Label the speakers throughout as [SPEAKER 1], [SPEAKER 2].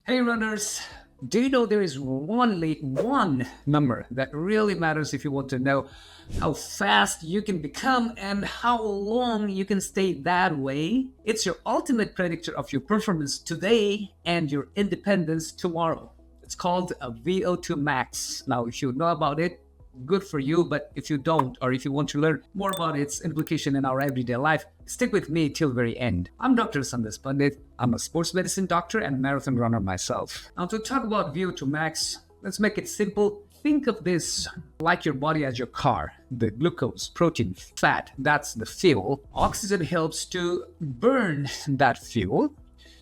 [SPEAKER 1] Hey runners, do you know there is only one number that really matters if you want to know how fast you can become and how long you can stay that way? It's your ultimate predictor of your performance today and your independence tomorrow. It's called a VO2 Max. Now, if you know about it, good for you, but if you don't, or if you want to learn more about its implication in our everyday life, stick with me till very end. I'm Dr. Sandesh Pandit. I'm a sports medicine doctor and marathon runner myself. Now, to talk about VO2 Max, let's make it simple. Think of this like your body as your car. The glucose, protein, fat, that's the fuel. Oxygen helps to burn that fuel.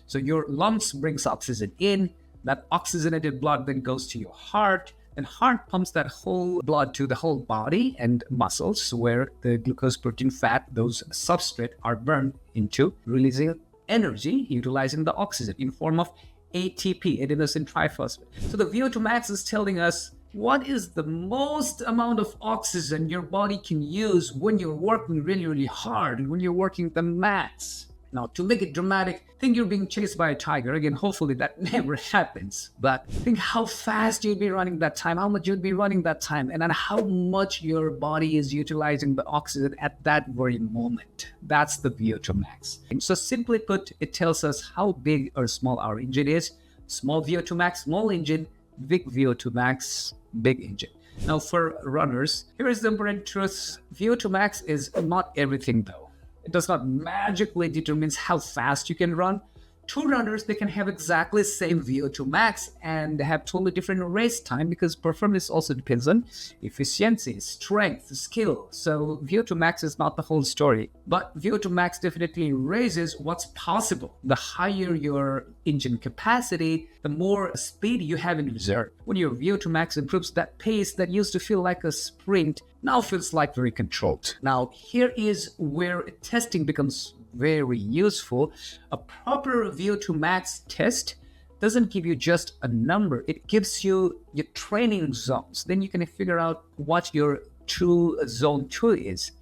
[SPEAKER 1] So your lungs brings oxygen in. That oxygenated blood then goes to your heart. And heart pumps that whole blood to the whole body and muscles where the glucose, protein, fat, those substrate are burned into, releasing energy, utilizing the oxygen in form of ATP, adenosine triphosphate. So the VO2 max is telling us what is the most amount of oxygen your body can use when you're working really, really hard and when you're working the max. Now, to make it dramatic, think you're being chased by a tiger. Again, hopefully that never happens. But think how fast you'd be running that time, how much you'd be running that time, and then how much your body is utilizing the oxygen at that very moment. That's the VO2 max. And so simply put, it tells us how big or small our engine is. Small VO2 max, small engine, big VO2 max, big engine. Now, for runners, here is the important truth. VO2 max is not everything though. It does not magically determine how fast you can run. Two runners, they can have exactly the same VO2 max and have totally different race time because performance also depends on efficiency, strength, skill. So VO2 max is not the whole story, but VO2 max definitely raises what's possible. The higher your engine capacity, the more speed you have in reserve. When your VO2 max improves, that pace that used to feel like a sprint now feels like very controlled. Now, here is where testing becomes very useful. A proper VO2 max test doesn't give you just a number. It gives you your training zones. Then you can figure out what your true zone 2 is.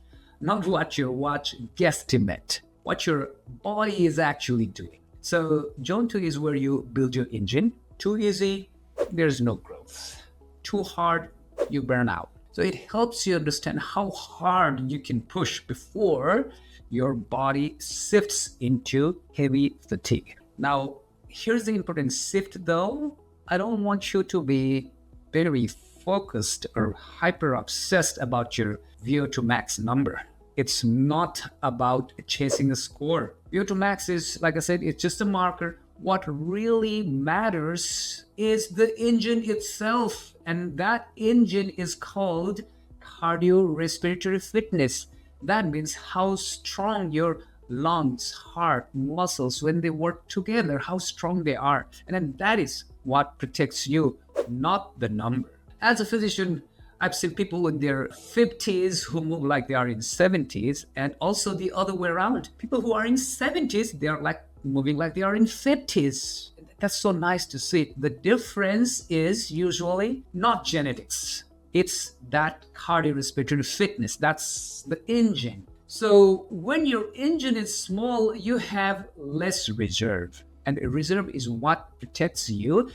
[SPEAKER 1] Not what your watch guesstimate, what your body is actually doing. So zone 2 is where you build your engine. Too easy, there's no growth. Too hard, you burn out. So it helps you understand how hard you can push before your body shifts into heavy fatigue. Now, here's the important shift though. I don't want you to be very focused or hyper obsessed about your VO2 max number. It's not about chasing a score. VO2 max is, like I said, it's just a marker. What really matters is the engine itself, and that engine is called cardiorespiratory fitness. That means how strong your lungs, heart, muscles, when they work together, how strong they are. And then that is what protects you, not the number. As a physician, I've seen people in their 50s who move like they are in 70s, and also the other way around. People who are in 70s, they are like moving like they are in 50s. That's so nice to see. The difference is usually not genetics. It's that cardiorespiratory fitness. That's the engine. So when your engine is small, you have less reserve. And reserve is what protects you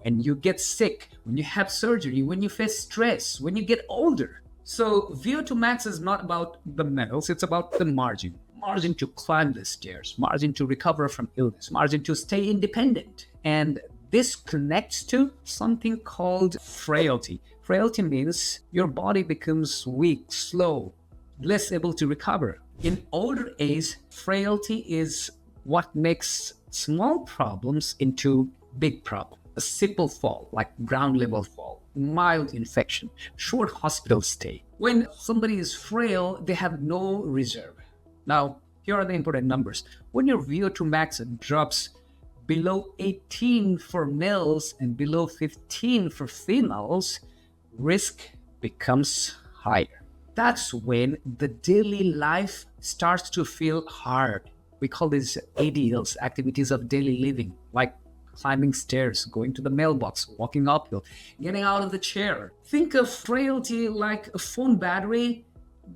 [SPEAKER 1] when you get sick, when you have surgery, when you face stress, when you get older. So VO2 max is not about the medals, it's about the margin. Margin to climb the stairs, margin to recover from illness, margin to stay independent. And this connects to something called frailty. Frailty means your body becomes weak, slow, less able to recover. In older age, frailty is what makes small problems into big problems. A simple fall, like ground level fall, mild infection, short hospital stay. When somebody is frail, they have no reserve. Now, here are the important numbers. When your VO2 max drops below 18 for males and below 15 for females, risk becomes higher. That's when the daily life starts to feel hard. We call these ADLs, activities of daily living, like climbing stairs, going to the mailbox, walking uphill, getting out of the chair. Think of frailty like a phone battery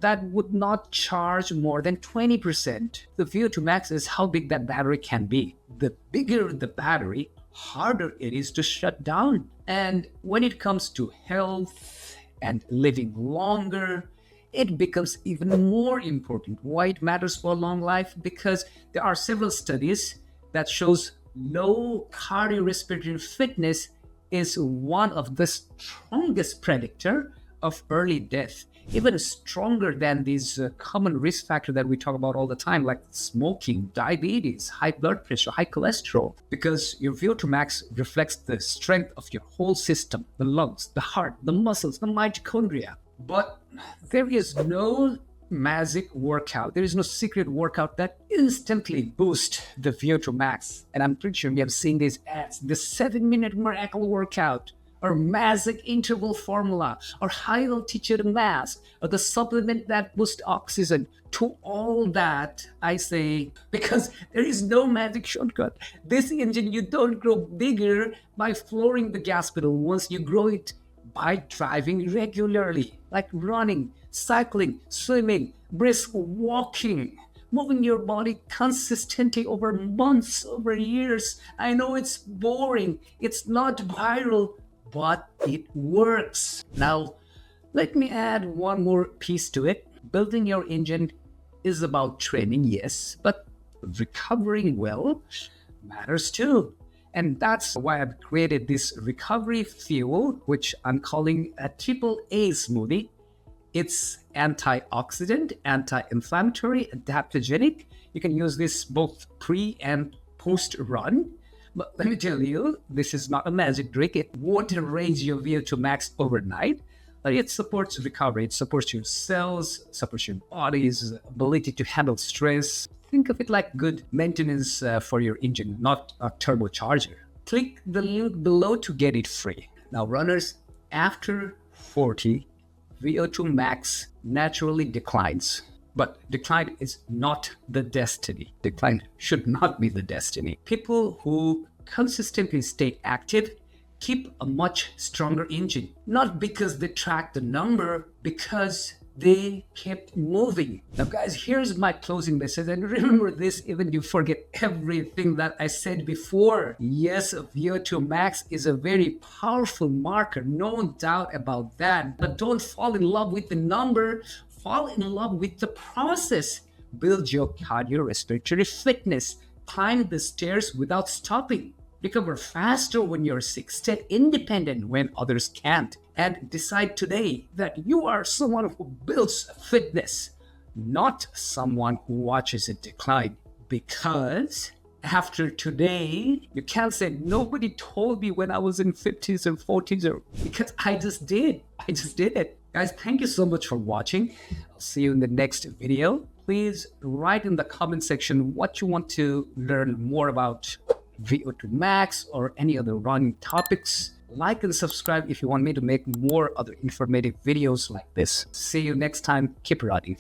[SPEAKER 1] that would not charge more than 20%. The VO2 max is how big that battery can be. The bigger the battery, harder it is to shut down. And when it comes to health and living longer, it becomes even more important. Why it matters for a long life? Because there are several studies that shows low cardiorespiratory fitness is one of the strongest predictor of early death, even stronger than these common risk factors that we talk about all the time, like smoking, diabetes, high blood pressure, high cholesterol, because your VO2 max reflects the strength of your whole system, the lungs, the heart, the muscles, the mitochondria. But there is no magic workout. There is no secret workout that instantly boosts the VO2 max. And I'm pretty sure you have seen these ads, the 7-minute miracle workout, or magic interval formula, or high altitude mask, or the supplement that boosts oxygen. To all that, I say, because there is no magic shortcut. This engine, you don't grow bigger by flooring the gas pedal. Once you grow it by driving regularly, like running, cycling, swimming, brisk walking, moving your body consistently over months, over years. I know it's boring, it's not viral, but it works. Now, let me add one more piece to it. Building your engine is about training, yes, but recovering well matters too. And that's why I've created this recovery fuel, which I'm calling a triple A smoothie. It's antioxidant, anti-inflammatory, adaptogenic. You can use this both pre and post-run. But let me tell you, this is not a magic drink. It won't raise your VO2 max overnight, but it supports recovery. It supports your cells, supports your body's ability to handle stress. Think of it like good maintenance for your engine, not a turbocharger. Click the link below to get it free. Now, runners, after 40, VO2 max naturally declines. But decline is not the destiny. Decline should not be the destiny. People who consistently stay active keep a much stronger engine. Not because they track the number, because they kept moving. Now guys, here's my closing message, and remember this even you forget everything that I said before. Yes, VO2 max is a very powerful marker, no doubt about that, but don't fall in love with the number, fall in love with the process. Build your cardiorespiratory fitness, climb the stairs without stopping, recover faster when you're sick, stay independent when others can't, and decide today that you are someone who builds fitness, not someone who watches it decline. Because after today, you can't say nobody told me when I was in 50s or 40s, or because I just did it. Guys, thank you so much for watching. I'll see you in the next video. Please write in the comment section what you want to learn more about VO2 max or any other running topics. Like and subscribe if you want me to make more other informative videos like this. See you next time. Keep running.